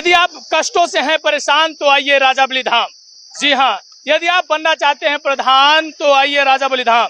यदि आप कष्टों से हैं परेशान तो आइए राजा बलिधाम। जी हाँ, यदि आप बनना चाहते हैं प्रधान तो आइए राजा बलिधाम।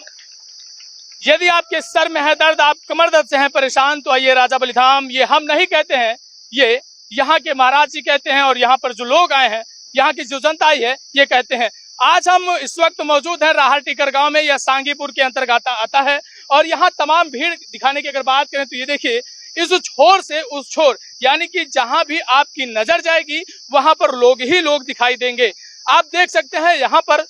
यदि आपके सर में है दर्द, आप कमर दर्द से हैं परेशान तो आइए राजा बलिधाम। ये हम नहीं कहते हैं, ये यहाँ के महाराज जी कहते हैं और यहाँ पर जो लोग आए हैं, यहाँ की जो जनता आई है, ये कहते हैं। आज हम इस वक्त मौजूद हैं राहल टीकर गांव में। यह सांगीपुर के अंतर्गत आता है और यहाँ तमाम भीड़ दिखाने की अगर बात करें तो ये देखिए, इस छोर से उस छोर, यानी कि जहां भी आपकी नजर जाएगी वहां पर लोग ही लोग दिखाई देंगे। आप देख सकते हैं यहाँ पर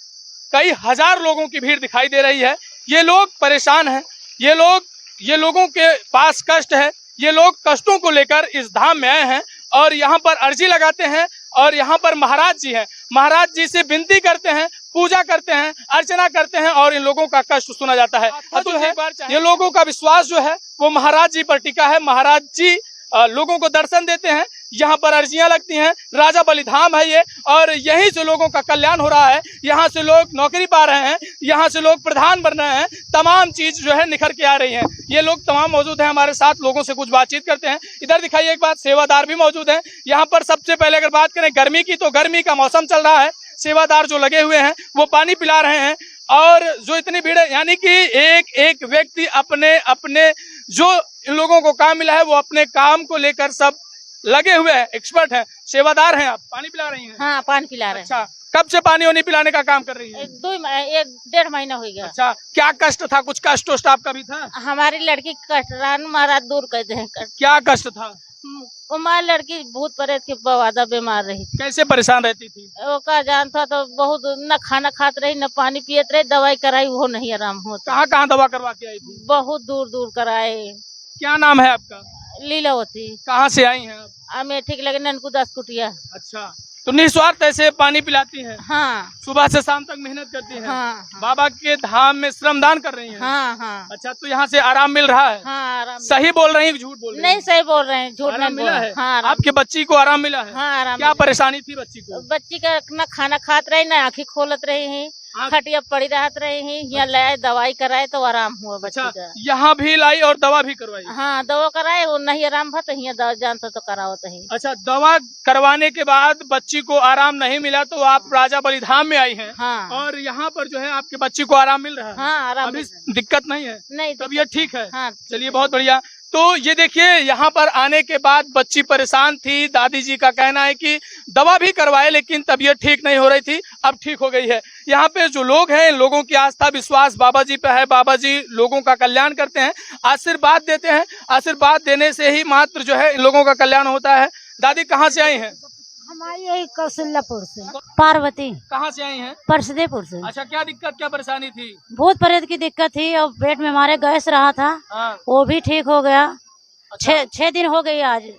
कई हजार लोगों की भीड़ दिखाई दे रही है। ये लोग परेशान हैं, ये लोगों के पास कष्ट है, ये लोग कष्टों को लेकर इस धाम में आए हैं और यहाँ पर अर्जी लगाते हैं। और यहाँ पर महाराज जी हैं, महाराज जी से विनती करते हैं, पूजा करते हैं, अर्चना करते हैं और इन लोगों का कष्ट सुना जाता है। तो है ये लोगों का विश्वास जो है वो महाराज जी पर टिका है। महाराज जी लोगों को दर्शन देते हैं, यहाँ पर अर्जियां लगती हैं। राजा बलिधाम है ये, और यहीं से लोगों का कल्याण हो रहा है। यहाँ से लोग नौकरी पा रहे हैं, यहाँ से लोग प्रधान बन रहे हैं, तमाम चीज जो है निखर के आ रही हैं। ये लोग तमाम मौजूद हैं हमारे साथ, लोगों से कुछ बातचीत करते हैं। इधर दिखाइए एक बात, सेवादार भी मौजूद हैं यहाँ पर। सबसे पहले अगर बात करें गर्मी की, तो गर्मी का मौसम चल रहा है, सेवादार जो लगे हुए हैं वो पानी पिला रहे हैं। और जो इतनी भीड़ है, यानी कि एक एक व्यक्ति अपने अपने जो इन लोगों को काम मिला है वो अपने काम को लेकर सब लगे हुए हैं, एक्सपर्ट हैं। सेवादार हैं आप, पानी पिला रही हैं? हाँ, पानी पिला रहे हैं। अच्छा, कब से पानी वानी पिलाने का काम कर रही है? एक डेढ़ महीना हो गया। अच्छा, क्या कष्ट था? कुछ कष्ट वष्ट आपका भी था? हमारी लड़की कष्ट महाराज दूर कर दे। क्या कष्ट था? हमारी लड़की भूत प्रेत के बवादा बीमार रही थी। कैसे परेशान रहती थी? वो का जान था तो बहुत, न खाना खात रही, न पानी पियत रही, दवाई कराई वो नहीं आराम होता। कहाँ कहाँ दवा करवा के आई थी? बहुत दूर दूर कराए। क्या नाम है आपका? लीलावती। कहाँ से आई हैं आप? हमें ठीक लगे, ननकू दास कुटिया। अच्छा, तो निस्वार्थ ऐसे पानी पिलाती हैं? हाँ, सुबह से शाम तक मेहनत करती हैं? हाँ, बाबा के धाम में श्रमदान कर रही हैं? हाँ, हाँ। अच्छा, तो यहाँ से आराम मिल रहा है? हाँ, आराम। सही बोल रही हैं कि झूठ बोल रही हैं? नहीं, सही बोल रहे हैं, झूठ नहीं मिला है? हाँ, आपके बच्ची को आराम मिला है? हाँ, आराम। क्या परेशानी थी बच्ची को? बच्ची का न खाना खात रही, न आँखें खोलत रही है, खटिया पड़ी रहत रही है। यहाँ लाए, दवाई कराए तो आराम हुआ बच्ची का। यहाँ भी लाई और दवा भी करवाई? हाँ, दवा कराए, वो नहीं आराम था तो यहाँ दवा जानता तो करावत है। अच्छा, दवा करवाने के बाद बच्ची को आराम नहीं मिला तो आप राजा बलिधाम में आई हैं? हाँ, और यहाँ पर जो है आपके बच्ची को आराम मिल रहा है? हाँ, आराम। अभी दिक्कत नहीं है? नहीं, तबीयत ठीक है? हाँ, चलिए, बहुत बढ़िया। तो ये देखिए, यहाँ पर आने के बाद बच्ची परेशान थी। दादी जी का कहना है कि दवा भी करवाए लेकिन तबीयत ठीक नहीं हो रही थी, अब ठीक हो गई है। यहाँ पे जो लोग हैं, लोगों की आस्था विश्वास बाबा जी पे है। बाबा जी लोगों का कल्याण करते हैं, आशीर्वाद देते हैं। आशीर्वाद देने से ही मात्र जो है इन लोगों का कल्याण होता है। दादी कहाँ से आई हैं? हमारी यही कौशल्यापुर से। पार्वती। कहाँ से आई हैं? परसदेपुर से। अच्छा, क्या दिक्कत, क्या परेशानी थी? भूत प्रेत की दिक्कत थी और पेट में हमारे गैस रहा था। हाँ। वो भी ठीक हो गया। अच्छा। 6 दिन हो गई आज।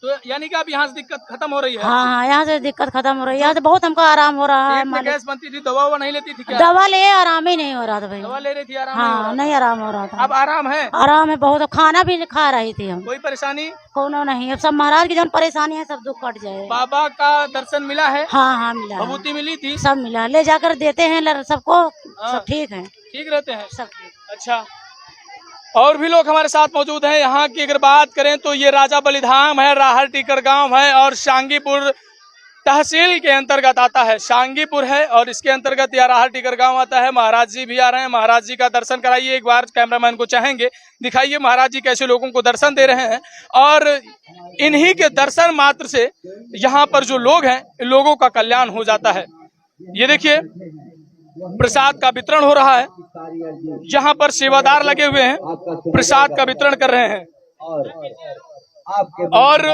तो यानी कि अब यहाँ से दिक्कत खत्म हो रही है? हाँ, यहाँ से दिक्कत खत्म हो रही है। यहाँ से बहुत हमको आराम हो रहा है। गैस बनती थी, दवा नहीं लेती थी क्या? दवा ले, आराम ही नहीं हो रहा था भाई। दवा ले रही थी, आराम हाँ, नहीं आराम हो रहा था। अब आराम है? आराम है बहुत। खाना भी खा रही थी हम। कोई परेशानी? कोनो नहीं। अब सब महाराज की जो परेशानी है सब दुख कट जाए। बाबा का दर्शन मिला है? हाँ, हाँ, मिला। विभूति मिली थी? सब मिला, ले जाकर देते हैं सबको। सब ठीक है, ठीक रहते हैं सब ठीक। अच्छा, और भी लोग हमारे साथ मौजूद हैं। यहाँ की अगर बात करें तो ये राजा बलिधाम है, राहल टीकर गांव है और सांगीपुर तहसील के अंतर्गत आता है। सांगीपुर है और इसके अंतर्गत यह राहल टीकर गांव आता है। महाराज जी भी आ रहे हैं, महाराज जी का दर्शन कराइए एक बार। कैमरामैन को चाहेंगे दिखाइए महाराज जी कैसे लोगों को दर्शन दे रहे हैं। और इन्हीं के दर्शन मात्र से यहाँ पर जो लोग हैं, इन लोगों का कल्याण हो जाता है। ये देखिए, प्रसाद का वितरण हो रहा है। यहाँ पर सेवादार लगे हुए हैं, प्रसाद का वितरण कर रहे हैं। और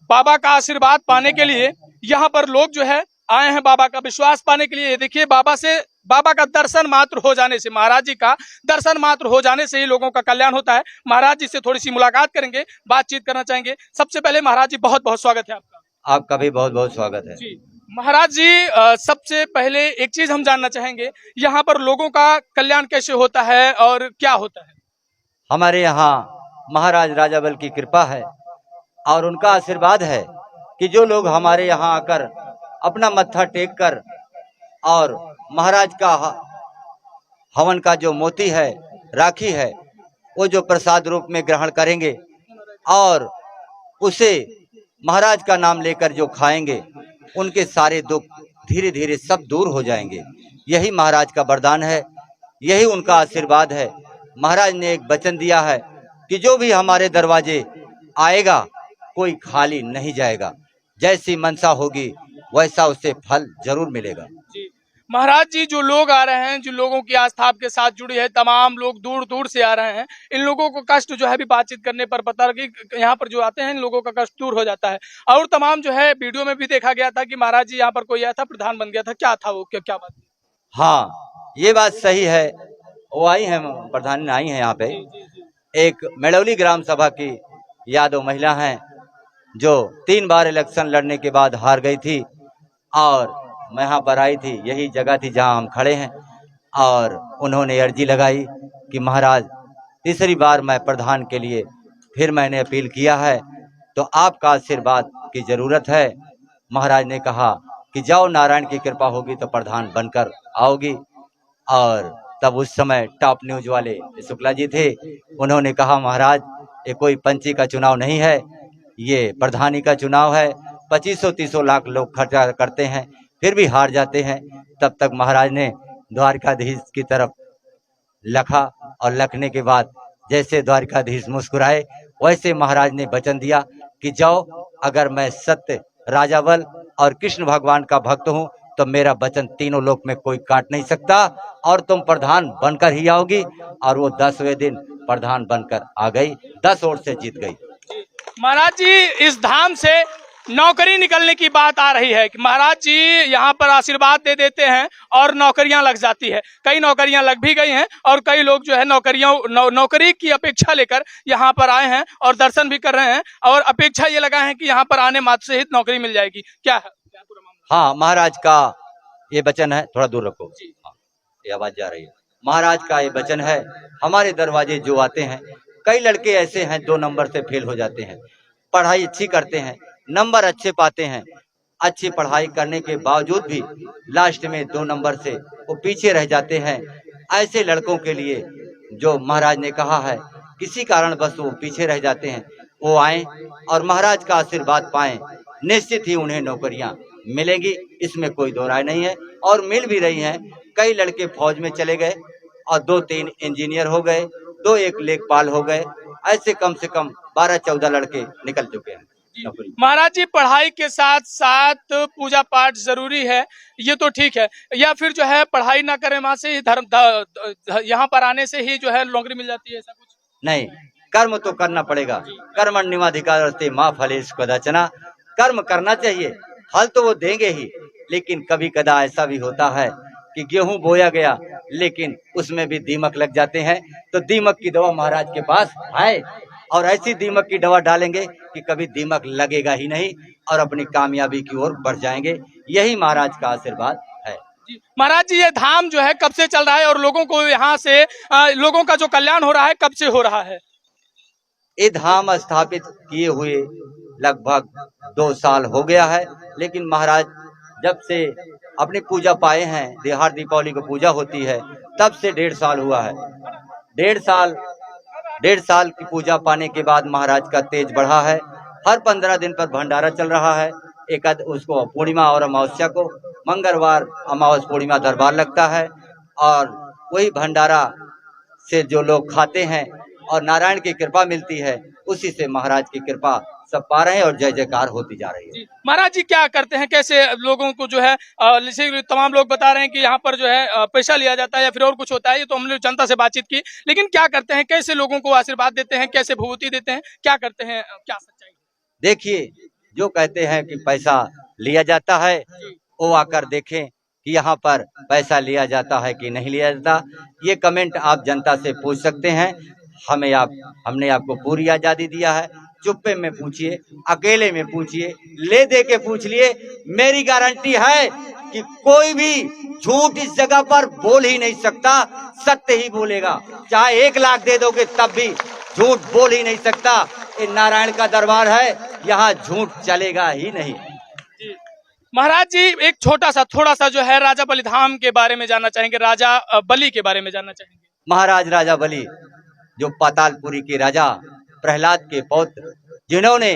बाबा का आशीर्वाद पाने के लिए यहाँ पर लोग जो है आए हैं, बाबा का विश्वास पाने के लिए। ये देखिए, बाबा का दर्शन मात्र हो जाने से, महाराज जी का दर्शन मात्र हो जाने से ही लोगों का कल्याण होता है। महाराज जी से थोड़ी सी मुलाकात करेंगे, बातचीत करना चाहेंगे। सबसे पहले महाराज जी, बहुत बहुत स्वागत है आपका। आपका भी बहुत बहुत स्वागत है जी। महाराज जी, सबसे पहले एक चीज हम जानना चाहेंगे, यहाँ पर लोगों का कल्याण कैसे होता है और क्या होता है? हमारे यहाँ महाराज राजा बल की कृपा है और उनका आशीर्वाद है कि जो लोग हमारे यहाँ आकर अपना मत्था टेक कर और महाराज का हवन का जो मोती है, राखी है, वो जो प्रसाद रूप में ग्रहण करेंगे और उसे महाराज का नाम लेकर जो खाएंगे उनके सारे दुख धीरे धीरे सब दूर हो जाएंगे। यही महाराज का वरदान है, यही उनका आशीर्वाद है। महाराज ने एक वचन दिया है कि जो भी हमारे दरवाजे आएगा कोई खाली नहीं जाएगा, जैसी मनसा होगी वैसा उसे फल जरूर मिलेगा। जी महाराज जी, जो लोग आ रहे हैं, जो लोगों की आस्था आपके साथ जुड़ी है, तमाम लोग दूर दूर से आ रहे हैं, इन लोगों को कष्ट जो है भी बातचीत करने पर पता कि यहाँ पर जो आते हैं इन लोगों का कष्ट दूर हो जाता है। और तमाम जो है वीडियो में भी देखा गया था कि महाराज जी यहाँ पर कोई आया था, प्रधान बन गया था, क्या था वो, क्या बात? हाँ, ये बात सही है। वो आई हैं, प्रधान आई हैं यहाँ पे। एक मेड़ौली ग्राम सभा की यादव महिला हैं जो 3 बार इलेक्शन लड़ने के बाद हार गई थी और मैं यहाँ पर आई थी, यही जगह थी जहाँ हम खड़े हैं, और उन्होंने अर्जी लगाई कि महाराज तीसरी बार मैं प्रधान के लिए फिर मैंने अपील किया है तो आपका आशीर्वाद की ज़रूरत है। महाराज ने कहा कि जाओ, नारायण की कृपा होगी तो प्रधान बनकर आओगी। और तब उस समय टॉप न्यूज वाले शुक्ला जी थे, उन्होंने कहा महाराज ये कोई पंची का चुनाव नहीं है, ये प्रधानी का चुनाव है। 2500-30 लाख लोग खर्चा करते हैं फिर भी हार जाते हैं। तब तक महाराज ने द्वारकाधीश की तरफ लखा और लखने के बाद जैसे द्वारकाधीश मुस्कुराए वैसे महाराज ने वचन दिया कि जाओ, अगर मैं सत्य, राजाबल और कृष्ण भगवान का भक्त हूँ तो मेरा वचन तीनों लोक में कोई काट नहीं सकता और तुम प्रधान बनकर ही आओगी। और वो 10वें दिन प्रधान बनकर आ गई, 10 वोट से जीत गई। महाराज जी, इस धाम से नौकरी निकलने की बात आ रही है कि महाराज जी यहाँ पर आशीर्वाद दे देते हैं और नौकरियां लग जाती है। कई नौकरियां लग भी गई हैं और कई लोग जो है नौकरी की अपेक्षा लेकर यहाँ पर आए हैं और दर्शन भी कर रहे हैं और अपेक्षा ये लगा है कि यहाँ पर आने मात्र से ही नौकरी मिल जाएगी। क्या है पूरा मामला? हाँ, महाराज का ये वचन है, थोड़ा दूर रखो, ये आवाज जा रही है। महाराज का ये वचन है, हमारे दरवाजे जो आते हैं, कई लड़के ऐसे हैं 2 नंबर से फेल हो जाते हैं, पढ़ाई अच्छी करते हैं, नंबर अच्छे पाते हैं, अच्छी पढ़ाई करने के बावजूद भी लास्ट में 2 नंबर से वो पीछे रह जाते हैं। ऐसे लड़कों के लिए जो महाराज ने कहा है किसी कारण बस वो पीछे रह जाते हैं, वो आए और महाराज का आशीर्वाद पाएं, निश्चित ही उन्हें नौकरियां मिलेंगी, इसमें कोई दो राय नहीं है और मिल भी रही हैं। कई लड़के फौज में चले गए और 2-3 इंजीनियर हो गए, 2-1 लेखपाल हो गए, ऐसे कम से कम 12-14 लड़के निकल चुके हैं। महाराज जी, पढ़ाई के साथ साथ पूजा पाठ जरूरी है, ये तो ठीक है, या फिर जो है पढ़ाई ना करें वहां से ही धर्म यहाँ पर आने से ही जो है नौकरी मिल जाती है, ऐसा कुछ नहीं। कर्म तो करना पड़ेगा, कर्मण्येवाधिकारस्ते मा फलेषु कदाचन। कर्म करना चाहिए, फल तो वो देंगे ही, लेकिन कभी कदा ऐसा भी होता है कि गेहूं बोया गया लेकिन उसमें भी दीमक लग जाते हैं, तो दीमक की दवा महाराज के पास है और ऐसी दीमक की दवा डालेंगे कि कभी दीमक लगेगा ही नहीं और अपनी कामयाबी की ओर बढ़ जाएंगे। यही महाराज का आशीर्वाद है। महाराज जी, ये धाम जो है कब से चल रहा है और लोगों को यहाँ से लोगों का जो कल्याण हो रहा है कब से हो रहा है? ये धाम स्थापित किए हुए लगभग 2 साल हो गया है, लेकिन महाराज जब से अपनी पूजा पाए हैं, देहार दीपावली को पूजा होती है, तब से 1.5 साल हुआ है। 1.5 साल की पूजा पाने के बाद महाराज का तेज बढ़ा है। हर 15 दिन पर भंडारा चल रहा है। उसको पूर्णिमा और अमावस्या को, मंगलवार अमावस्या पूर्णिमा दरबार लगता है और वही भंडारा से जो लोग खाते हैं और नारायण की कृपा मिलती है, उसी से महाराज की कृपा सब पा रहे हैं और जय जयकार होती जा रही है। महाराज जी, क्या करते हैं, कैसे लोगों को जो है तमाम लोग बता रहे हैं कि यहाँ पर जो है पैसा लिया जाता है या फिर और कुछ होता है, ये तो हमने जनता से बातचीत की, लेकिन क्या करते हैं, कैसे लोगों को आशीर्वाद देते हैं, कैसे भभूति देते हैं, क्या करते हैं, क्या सच्चाई? देखिए, जो कहते हैं कि पैसा लिया जाता है वो आकर देखें कि यहाँ पर पैसा लिया जाता है कि नहीं लिया जाता। ये कमेंट आप जनता से पूछ सकते हैं। हमने आपको पूरी आजादी दिया है, चुप्पे में पूछिए, अकेले में पूछिए, ले दे के पूछ लिए। मेरी गारंटी है कि कोई भी झूठ इस जगह पर बोल ही नहीं सकता, सत्य ही बोलेगा। चाहे 1 लाख दे दोगे तब भी झूठ बोल ही नहीं सकता। ये नारायण का दरबार है, यहाँ झूठ चलेगा ही नहीं। महाराज जी, एक थोड़ा सा जो है राजा बलि धाम के बारे में जानना चाहेंगे, राजा बलि के बारे में जानना चाहेंगे। महाराज राजा बलि जो पातालपुरी के राजा प्रहलाद के पौत्र, जिन्होंने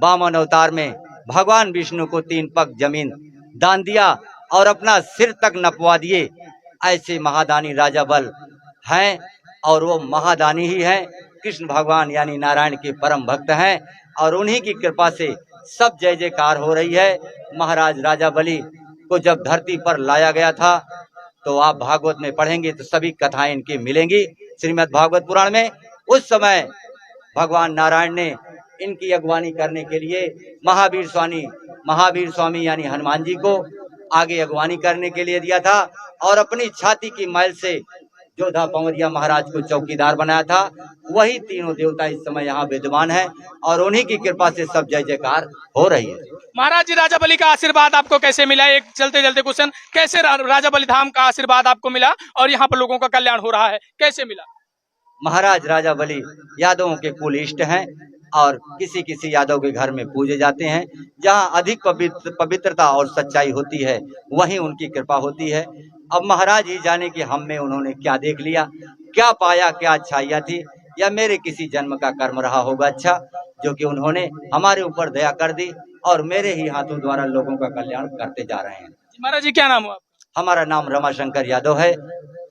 वामन अवतार में भगवान विष्णु को 3 पग जमीन दान दिया और अपना सिर तक नपवा दिए। ऐसे महादानी राजा बल हैं और वो महादानी ही हैं। कृष्ण भगवान यानी नारायण के परम भक्त हैं और उन्हीं की कृपा से सब जय जयकार हो रही है। महाराज राजा बलि को जब धरती पर लाया गया था तो आप भागवत में पढ़ेंगे तो सभी कथाएं इनकी मिलेंगी। श्रीमद् भागवत पुराण में उस समय भगवान नारायण ने इनकी अगवानी करने के लिए महावीर स्वामी यानी हनुमान जी को आगे अगवानी करने के लिए दिया था और अपनी छाती की मैल से जोधा पवरिया महाराज को चौकीदार बनाया था। वही तीनों देवता इस समय यहाँ विद्यमान है और उन्हीं की कृपा से सब जय जयकार हो रही है। महाराज जी, राजा बलि का आशीर्वाद आपको कैसे मिला? एक चलते चलते क्वेश्चन, कैसे राजा बलि धाम का आशीर्वाद आपको मिला और यहाँ पर लोगों का कल्याण हो रहा है, कैसे मिला? महाराज राजा बलि यादवों के कुल इष्ट हैं और किसी किसी यादव के घर में पूजे जाते हैं। जहाँ अधिक पवित्रता और सच्चाई होती है वहीं उनकी कृपा होती है। अब महाराज ही जाने कि हम में उन्होंने क्या देख लिया, क्या पाया, क्या अच्छाइयाँ थी, या मेरे किसी जन्म का कर्म रहा होगा अच्छा, जो कि उन्होंने हमारे ऊपर दया कर दी और मेरे ही हाथों द्वारा लोगों का कल्याण करते जा रहे हैं। महाराज जी, क्या नाम हुआ? हमारा नाम रमाशंकर यादव है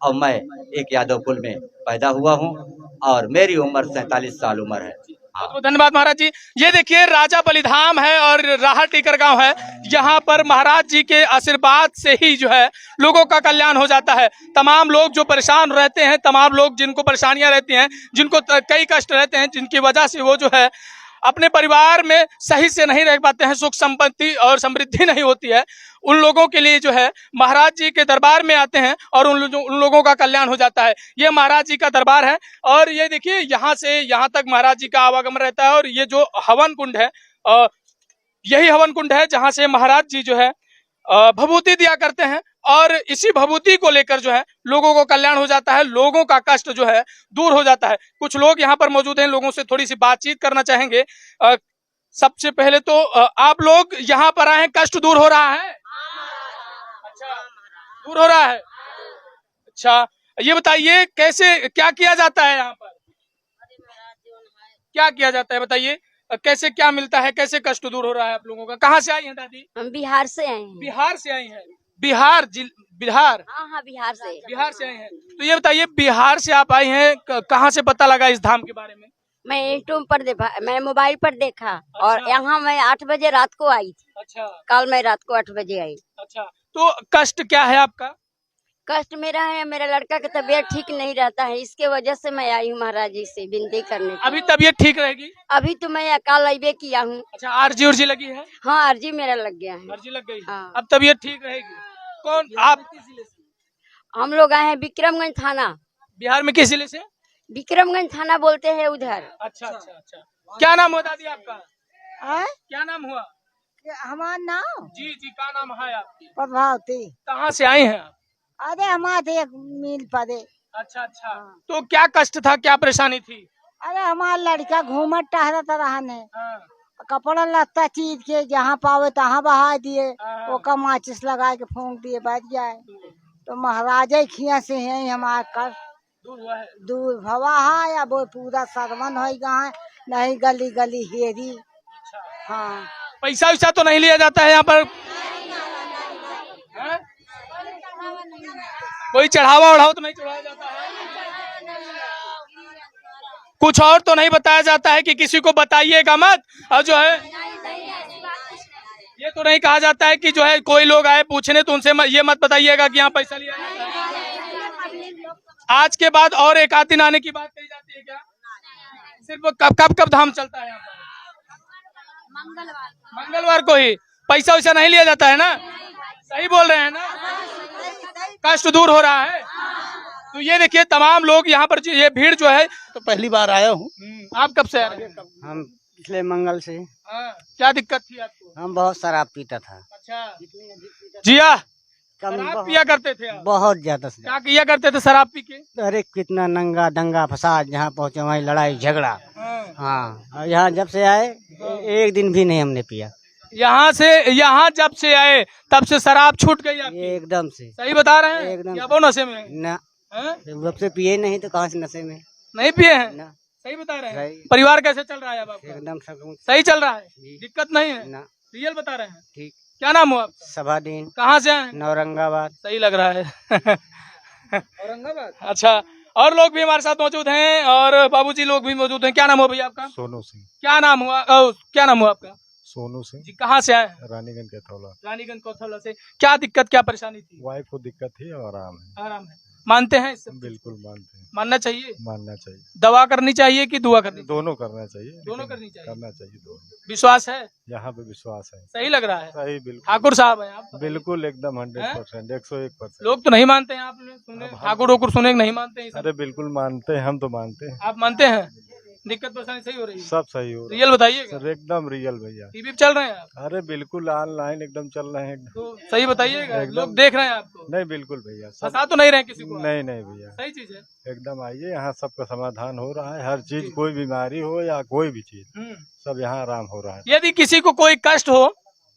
और मैं एक यादव कुल में पैदा हुआ हूँ और मेरी उम्र 47 साल उम्र है। बहुत बहुत धन्यवाद महाराज जी। ये देखिए राजा बलिधाम है और राहल टीकर गांव है। यहाँ पर महाराज जी के आशीर्वाद से ही जो है लोगों का कल्याण हो जाता है। तमाम लोग जो परेशान रहते हैं, तमाम लोग जिनको परेशानियां रहती हैं, जिनको कई कष्ट रहते हैं, जिनकी वजह से वो जो है अपने परिवार में सही से नहीं रह पाते हैं, सुख संपत्ति और समृद्धि नहीं होती है, उन लोगों के लिए जो है महाराज जी के दरबार में आते हैं और उन लोगों का कल्याण हो जाता है। ये महाराज जी का दरबार है और ये देखिए यहाँ से यहाँ तक महाराज जी का आवागमन रहता है। और ये जो हवन कुंड है, यही हवन कुंड है जहाँ से महाराज जी जो है भभूति दिया करते हैं और इसी भभूति को लेकर जो है लोगों को कल्याण हो जाता है, लोगों का कष्ट जो है दूर हो जाता है। कुछ लोग यहाँ पर मौजूद हैं, लोगों से थोड़ी सी बातचीत करना चाहेंगे। सबसे पहले तो आप लोग यहाँ पर आए हैं, कष्ट दूर हो रहा है? अच्छा, दूर हो रहा है। अच्छा, ये बताइए कैसे क्या किया जाता है यहाँ पर? क्या किया जाता है बताइए, कैसे क्या मिलता है, कैसे कष्ट दूर हो रहा है आप लोगों का? कहाँ से आई हैं दादी? हम बिहार से आए हैं। बिहार से आई हैं? बिहार? हाँ, बिहार से आई हैं। तो ये बताइए बिहार से आप आई हैं, कहाँ से पता लगा इस धाम के बारे में? मैं यूट्यूब पर देखा, मैं मोबाइल पर देखा। अच्छा। और यहाँ मैं 8 बजे रात को आई थी। अच्छा, कल मैं रात को 8 बजे आई। अच्छा, तो कष्ट क्या है आपका? कष्ट मेरा है, मेरा लड़का की तबीयत ठीक नहीं रहता है, इसके वजह से मैं आई हूँ महाराज जी से विनती करने। अभी तबीयत ठीक रहेगी? अभी तो मैं कल अबे किया हूँ। अच्छा, आरजी लगी है? हाँ, आरजी मेरा लग गया है। आरजी लग गई? हाँ। अब तबीयत ठीक रहेगी। कौन आप? हम लोग आए हैं विक्रमगंज थाना। बिहार में किस जिले से? विक्रमगंज थाना बोलते हैं उधर। अच्छा अच्छा अच्छा, क्या नाम हुआ दादी आपका? है? क्या नाम हुआ? हमारा नाम? जी जी, क्या नाम है आपकी? प्रभावती। कहाँ से आई हैं आप? अरे हमारे मील पदे। अच्छा अच्छा, तो क्या कष्ट था, क्या परेशानी थी? अरे हमारा लड़का घूमत टहरत रहने, हाँ। कपड़ा लत्ता चीज के जहाँ पावे तहाँ बहा दिए, हाँ। वो का माचिस लगा के फूंक दिए, बच जाए। तो महाराजा खिया से है हमारा कष्ट दूर हुआ है? दूर भवा है या वो पूरा सरवन हो गए, नहीं गली गली हेरी। अच्छा। हाँ, पैसा वैसा तो नहीं लिया जाता है यहाँ पर? कोई चढ़ावा उढ़ावा तो नहीं चढ़ाया जाता है? कुछ और तो नहीं बताया जाता है कि किसी को बताइएगा मत, और जो है ये तो नहीं कहा जाता है कि जो है कोई लोग आए पूछने तो उनसे ये मत बताइएगा कि यहाँ पैसा लिया जाता है। आज के बाद और एक आध दिन आने की बात कही जाती है क्या? सिर्फ कब धाम चलता है यहाँ पर? मंगलवार को ही। पैसा वैसा नहीं लिया जाता है ना? सही बोल रहे हैं ना? कष्ट दूर हो रहा है। तो ये देखिए तमाम लोग यहाँ पर, ये भीड़ जो है। तो पहली बार आया हूँ। आप कब से आ रहे हैं? हम पिछले मंगल से। क्या दिक्कत थी आपको? हम बहुत शराब पीता था। अच्छा, जिया शराब पिया करते थे आप? बहुत ज्यादा। क्या किया करते थे शराब पी के? अरे कितना नंगा दंगा फसाद, जहाँ पहुँचे वहीं लड़ाई झगड़ा। हाँ, और यहाँ जब से आए एक दिन भी नहीं हमने पिया। यहाँ जब से आए तब से शराब छूट गई आपकी? एकदम से। सही बता रहे हैं? एकदम या वो नशे में? ना, जब से पिए नहीं तो कहाँ से नशे में? नहीं पिए हैं? ना। सही बता रहे हैं। सही। परिवार कैसे चल रहा है अब आपका? एकदम सब सही चल रहा है, जी। दिक्कत नहीं है, ना रियल बता रहे हैं। ठीक। क्या नाम हुआ आपका? सभादीन कहाँ से आए? औरंगाबाद। सही लग रहा है। औरंगाबाद। अच्छा, और लोग भी हमारे साथ मौजूद हैं और बाबूजी लोग भी मौजूद हैं। क्या नाम हुआ भैया आपका? सोनू सिंह। क्या नाम हुआ क्या नाम हुआ आपका? सोनू सिंह, जी, कहाँ से आए हैं? रानीगंज कैथौला। रानीगंज कौथला से। क्या दिक्कत क्या परेशानी थी? वाइफ को दिक्कत थी और आराम है। आराम है, मानते हैं इस सब चीज़ बिल्कुल को? मानते हैं। मानना चाहिए। मानना चाहिए, दवा करनी चाहिए कि दुआ करनी चाहिए? दोनों करना चाहिए। दोनों करनी चाहिए। करना चाहिए दोनों। विश्वास है? यहाँ पे विश्वास है। सही लग रहा है। सही, बिल्कुल ठाकुर साहब हैं आप? बिल्कुल एकदम 100%, 101%। लोग तो नहीं मानते हैं, आपने सुने ठाकुर वाकुर सुने नहीं मानते हैं? अरे बिल्कुल मानते हैं, हम तो मानते हैं। आप मानते हैं? दिक्कत परेशानी सही हो रही है? सब सही हो रहा रियल बताइएगा। है सर, एकदम रियल भैया। टीवी पे चल रहे हैं आप? अरे बिल्कुल ऑनलाइन एकदम चल रहे हैं एकदम। तो सही बताइएगा, एकदम। लोग देख रहे हैं आपको? नहीं बिल्कुल भैया, सब फंसा तो नहीं रहे किसी को? नहीं नहीं भैया, सही चीज है। एकदम आइए, यहाँ सबका समाधान हो रहा है। हर चीज, कोई बीमारी हो या कोई भी चीज, सब यहाँ आराम हो रहा है। यदि किसी को कोई कष्ट हो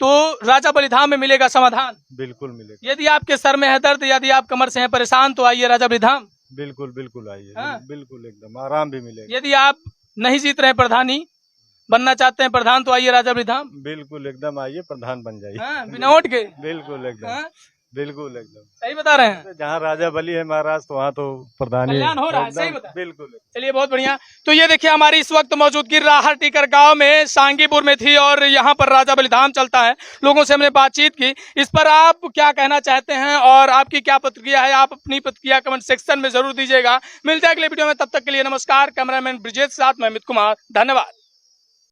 तो राजा बलिधाम में मिलेगा समाधान। बिल्कुल मिलेगा। यदि आपके सर में है दर्द, यदि आप कमर से हैं परेशान, तो आइए राजा बलिधाम। बिल्कुल बिल्कुल आइए। हाँ। बिल्कुल एकदम आराम भी मिलेगा। यदि आप नहीं जीत रहे हैं प्रधानी, बनना चाहते हैं प्रधान, तो आइए राजा बलिधाम। बिल्कुल एकदम आइए, प्रधान बन जाइए। हाँ, बिना वोट के। बिल्कुल एकदम। हाँ, बिल्कुल एकदम सही बता रहे हैं। जहाँ राजा बली है महाराज, तो वहाँ तो प्रधानी कल्याण हो रहा है, एकदम सही बता। बिल्कुल। चलिए, बहुत बढ़िया। तो ये देखिए, हमारी इस वक्त मौजूदगी राहर टीकर गांव में सांगीपुर में थी और यहाँ पर राजा बलिधाम चलता है। लोगों से हमने बातचीत की। इस पर आप क्या कहना चाहते हैं और आपकी क्या प्रतिक्रिया है? आप अपनी प्रतिक्रिया कमेंट सेक्शन में जरूर दीजिएगा। मिलते हैं अगले वीडियो में, तब तक के लिए नमस्कार। कैमरामैन ब्रिजेश साथ में अमित कुमार, धन्यवाद।